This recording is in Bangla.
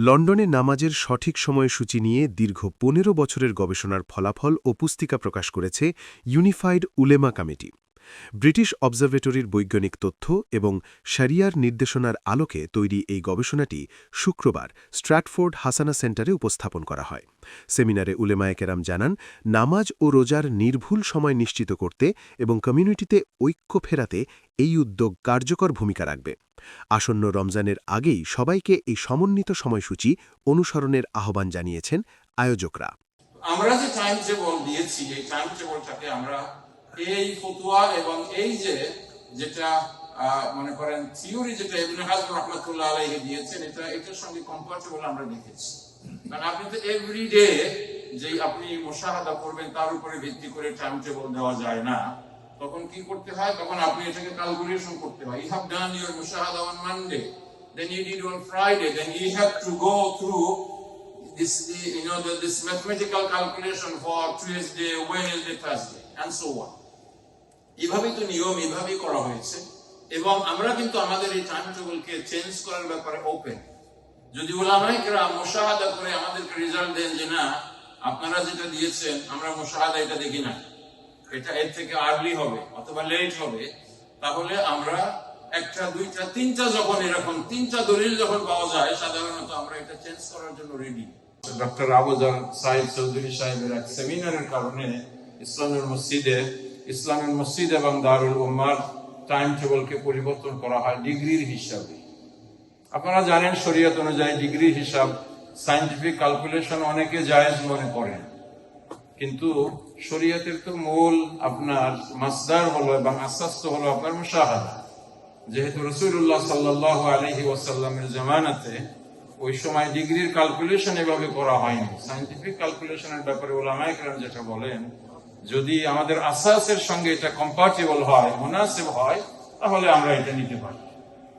লন্ডনে নামাজের সঠিক সময়সূচি নিয়ে দীর্ঘ ১৫ বছরের গবেষণার ফলাফল ও পুস্তিকা প্রকাশ করেছে ইউনিফাইড উলেমা কমিটি। ব্রিটিশ অবজারভেটরির বৈজ্ঞানিক তথ্য এবং শরিয়ার নির্দেশনার আলোকে তৈরি এই গবেষণাটি শুক্রবার স্ট্র্যাটফোর্ড হাসানা সেন্টারে উপস্থাপন করা হয়। সেমিনারে উলেমায়ে কেরাম জানান, নামাজ ও রোজার নির্ভুল সময় নিশ্চিত করতে এবং কমিউনিটিতে ঐক্য ফেরাতে এই উদ্যোগ কার্যকর ভূমিকা রাখবে। আসন্ন রমজানের আগেই সবাইকে এই সমন্বিত সময়সূচি অনুসরণের আহ্বান জানিয়েছেন আয়োজকরা। আমরা যে টাইম টেবল দিয়েছি, এই টাইম টেবলটাকে আমরা এই ফতোয়া এবং এই যেটা মনে করেন থিওরি যেটা ইবনে হাজম রাহমাতুল্লাহ আলাইহি দিয়েছেন, এটার সঙ্গে কম্পারেবল আমরা দেখেছি। কারণ আপনি তো এভরিডে যে আপনি মুশাহাদা করবেন তার উপরে ভিত্তি করে টাইম টেবল দেওয়া যায় না। তখন কি করতে হয়? তখন আপনি এটাকে ক্যালকুলেশন করতে হয়। You have done your mushahada on Monday, then you did on Friday, then you have to go through this mathematical calculation for Tuesday, Wednesday, Thursday, and so on. এভাবেই তো নিয়ম, এভাবেই করা হয়েছে। এবং আমরা কিন্তু আমাদের এই টাইম টেবলকে চেঞ্জ করার ব্যাপারে ওপেন। যদি উলামায়ে কেরাম মুশাহাদা করে আমাদেরকে রেজাল্ট দেন যে না, আপনারা যেটা দিয়েছেন আমরা মুশাহাদা এটা দেখি না, এটা এর থেকে আর্লি হবে অথবা লেট হবে, তাহলে আমরা একটা, দুইটা, তিনটা যখন এরকম তিনটা দলিল যখন পাওয়া যায়, সাধারণত আমরা এটা চেঞ্জ করার জন্য রেডি। ডক্টর আবুজার সাহিব চৌধুরী সাহেবের এক সেমিনারের কারণে ইসলামের মসজিদ এবং দারুল উম্মার টাইম টেবলকে পরিবর্তন করা হয় ডিগ্রির হিসাবে। আপনারা জানেন শরীয়ত অনুযায়ী ডিগ্রির হিসাব, সায়েন্টিফিক ক্যালকুলেশন অনেকে জায়েজ মনে করেন, কিন্তু শরীয়তের তো মূল আপনার মাসদার হলো এবং আসাস তো হলো আপনার মুশাহাদা। যেহেতু রাসূলুল্লাহ সাল্লাল্লাহু আলাইহি ওয়াসাল্লামের জামানাতে ওই সময় ডিগ্রির ক্যালকুলেশন এভাবে করা হয়নি। সায়েন্টিফিক ক্যালকুলেশনের ব্যাপারে উলামায়ে কেরাম যেটা বলেন, যদি আমাদের আসাসের সঙ্গে এটা কম্পাটিবল হয়, মুনাসিব হয়, তাহলে আমরা এটা নিতে পারি।